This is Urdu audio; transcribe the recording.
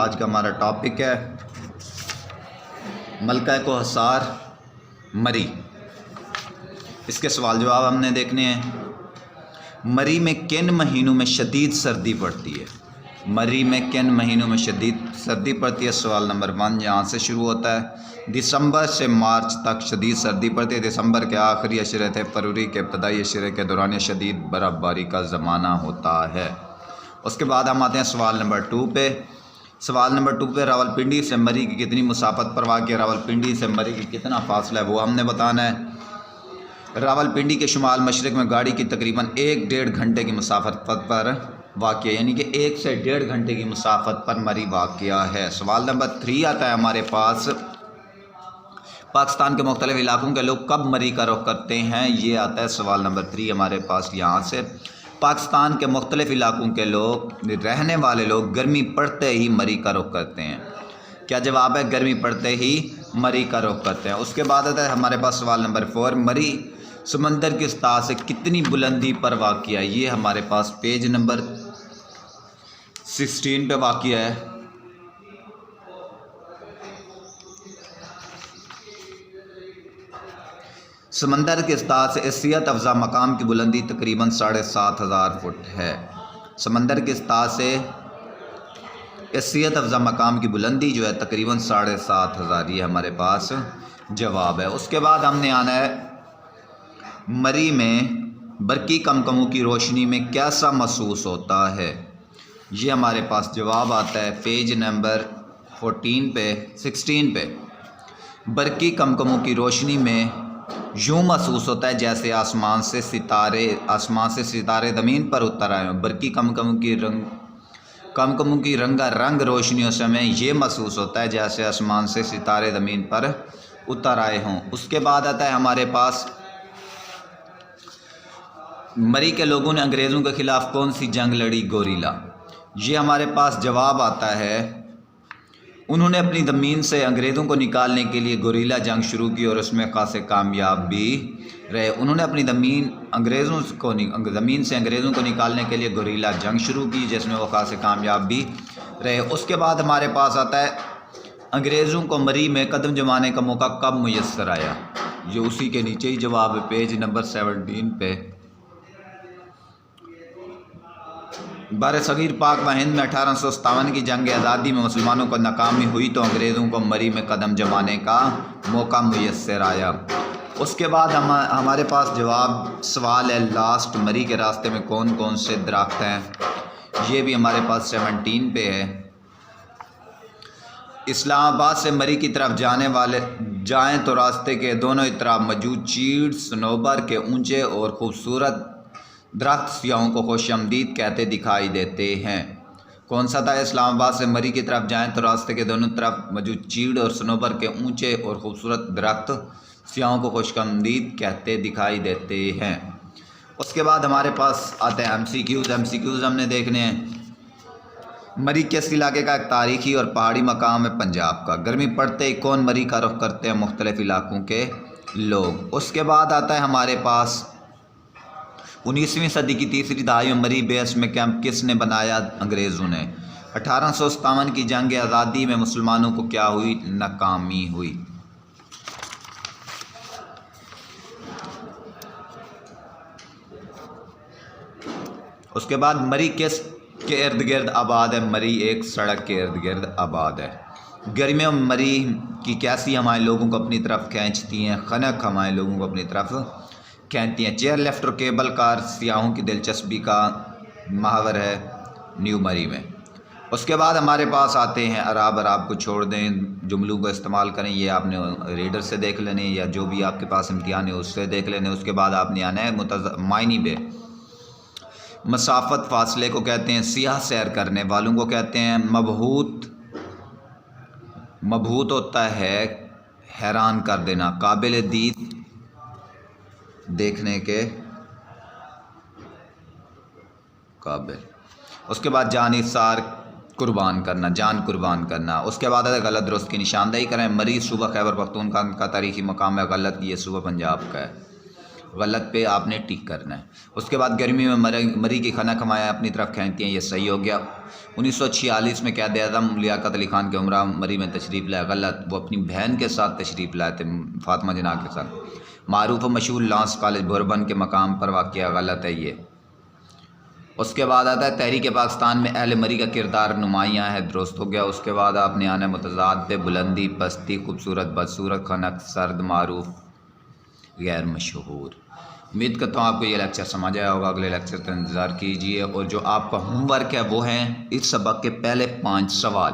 آج کا ہمارا ٹاپک ہے ملکہ کوہسار مری۔ اس کے سوال جواب ہم نے دیکھنے ہیں۔ مری میں کن مہینوں میں شدید سردی پڑتی ہے؟ مری میں کن مہینوں میں شدید سردی پڑتی ہے؟ سوال نمبر 1 یہاں سے شروع ہوتا ہے۔ دسمبر سے مارچ تک شدید سردی پڑتی ہے۔ دسمبر کے آخری عشرے سے فروری کے ابتدائی عشرے کے دوران شدید برف باری کا زمانہ ہوتا ہے۔ اس کے بعد ہم آتے ہیں سوال نمبر 2 پہ۔ سوال نمبر 2 پہ راولپنڈی سے مری کی کتنی مسافت پر واقع ہے؟ راولپنڈی سے مری کی کتنا فاصلہ ہے وہ ہم نے بتانا ہے۔ راولپنڈی کے شمال مشرق میں گاڑی کی تقریباً 1-1.5 گھنٹے کی مسافت پر واقع ہے، یعنی کہ 1 سے 1.5 گھنٹے کی مسافت پر مری واقع ہے۔ سوال نمبر 3 آتا ہے ہمارے پاس، پاکستان کے مختلف علاقوں کے لوگ کب مری کا رخ کرتے ہیں؟ یہ آتا ہے سوال نمبر 3 ہمارے پاس یہاں سے۔ پاکستان کے مختلف علاقوں کے لوگ رہنے والے لوگ گرمی پڑتے ہی مری کا رخ کرتے ہیں۔ کیا جواب ہے؟ گرمی پڑتے ہی مری کا رخ کرتے ہیں۔ اس کے بعد آتا ہے ہمارے پاس سوال نمبر 4، مری سمندر کی سطح سے کتنی بلندی پر واقع ہے؟ یہ ہمارے پاس پیج نمبر 16 پہ واقع ہے۔ سمندر کی سطح سے اس صحت افزا مقام کی بلندی تقریباً 7,500 فٹ ہے۔ سمندر کی سطح سے اس صحت افزا مقام کی بلندی جو ہے تقریباً 7,500، یہ ہمارے پاس جواب ہے۔ اس کے بعد ہم نے آنا ہے مری میں برقی کمکموں کی روشنی میں کیسا محسوس ہوتا ہے؟ یہ ہمارے پاس جواب آتا ہے پیج نمبر 16 پہ۔ برقی کمکموں کی روشنی میں یوں محسوس ہوتا ہے جیسے آسمان سے ستارے زمین پر اتر آئے ہوں۔ برقی کمکموں کی رنگا رنگ روشنیوں سے ہمیں یہ محسوس ہوتا ہے جیسے آسمان سے ستارے زمین پر اتر آئے ہوں۔ اس کے بعد آتا ہے ہمارے پاس مری کے لوگوں نے انگریزوں کے خلاف کون سی جنگ لڑی؟ گوریلا۔ یہ ہمارے پاس جواب آتا ہے انہوں نے اپنی زمین سے انگریزوں کو نکالنے کے لیے گوریلا جنگ شروع کی اور اس میں خاصے کامیاب بھی رہے۔ انہوں نے اپنی زمین سے انگریزوں کو نکالنے کے لیے گوریلا جنگ شروع کی جس میں وہ خاصے کامیاب بھی رہے۔ اس کے بعد ہمارے پاس آتا ہے انگریزوں کو مری میں قدم جمانے کا موقع کب میسر آیا؟ یہ اسی کے نیچے ہی جواب ہے پیج نمبر 17 پہ۔ برصغیر پاک و ہند میں 1857 کی جنگ آزادی میں مسلمانوں کو ناکامی ہوئی تو انگریزوں کو مری میں قدم جمانے کا موقع میسر آیا۔ اس کے بعد ہمارے پاس سوال ہے لاسٹ، مری کے راستے میں کون کون سے درخت ہیں؟ یہ بھی ہمارے پاس 17 پہ ہے۔ اسلام آباد سے مری کی طرف جائیں تو راستے کے دونوں اطراف موجود چیڑ صنوبر کے اونچے اور خوبصورت درخت سیاحوں کو خوش آمدید کہتے دکھائی دیتے ہیں۔ کون سا تھا؟ اسلام آباد سے مری کی طرف جائیں تو راستے کے دونوں طرف موجود چیڑ اور صنوبر کے اونچے اور خوبصورت درخت سیاحوں کو خوش آمدید کہتے دکھائی دیتے ہیں۔ اس کے بعد ہمارے پاس آتے ہیں MCQs ہم نے دیکھنے ہیں۔ مری کس علاقے کا ایک تاریخی اور پہاڑی مقام ہے؟ پنجاب کا۔ گرمی پڑتے ہی کون مری کا رخ کرتے ہیں؟ مختلف علاقوں کے لوگ۔ اس کے بعد آتا ہے ہمارے پاس 19ویں صدی کی تیسری دہائی میں مری بیس میں کیمپ کس نے بنایا؟ انگریزوں نے۔ 1857 کی جنگ آزادی میں مسلمانوں کو کیا ہوئی؟ ناکامی ہوئی۔ اس کے بعد مری کس کے ارد گرد آباد ہے؟ مری ایک سڑک کے ارد گرد آباد ہے۔ گرمیوں میں مری کی کیسی ہوائیں لوگوں کو اپنی طرف کھینچتی ہیں؟ خنک ہوائیں لوگوں کو اپنی طرف کھینچتی ہیں۔ چیئر لفٹ اور کیبل کار سیاحوں کی دلچسپی کا محور ہے نیو مری میں۔ اس کے بعد ہمارے پاس آتے ہیں عراب کو چھوڑ دیں، جملوں کو استعمال کریں، یہ آپ نے ریڈر سے دیکھ لینے یا جو بھی آپ کے پاس امتحان ہے اس سے دیکھ لینے۔ اس کے بعد آپ نے آنا ہے معنی بے۔ مسافت فاصلے کو کہتے ہیں، سیاح سیر کرنے والوں کو کہتے ہیں، مبہوت ہوتا ہے حیران کر دینا، قابل دید دیکھنے کے قابل۔ اس کے بعد جان قربان کرنا۔ اس کے بعد غلط درست کی نشاندہی کریں۔ مری صوبہ خیبر پختونخوا کا تاریخی مقام ہے، غلط، یہ صوبہ پنجاب کا ہے۔ غلط پہ آپ نے ٹک کرنا ہے۔ اس کے بعد گرمی میں مری کی کھانا کھمایا اپنی طرف کھینچتی ہیں، یہ صحیح ہو گیا۔ 1946 میں قائد اعظم لیاقت علی خان کے عمرہ مری میں تشریف لائے، غلط، وہ اپنی بہن کے ساتھ تشریف لائے تھے، فاطمہ جناح کے ساتھ۔ معروف و مشہور لانس کالج بوربن کے مقام پر واقع، غلط ہے یہ۔ اس کے بعد آتا ہے تحریک پاکستان میں اہل مری کا کردار نمایاں ہے، درست ہو گیا۔ اس کے بعد آپ نے آنا ہے متضاد پہ، بلندی، پستی، خوبصورت، بدصورت، خنک، سرد، معروف، غیر مشہور۔ امید کرتا ہوں آپ کو یہ لیکچر سمجھ آیا ہوگا، اگلے لیکچر کا انتظار کیجیے، اور جو آپ کا ہوم ورک ہے وہ ہیں اس سبق کے پہلے 5 سوال۔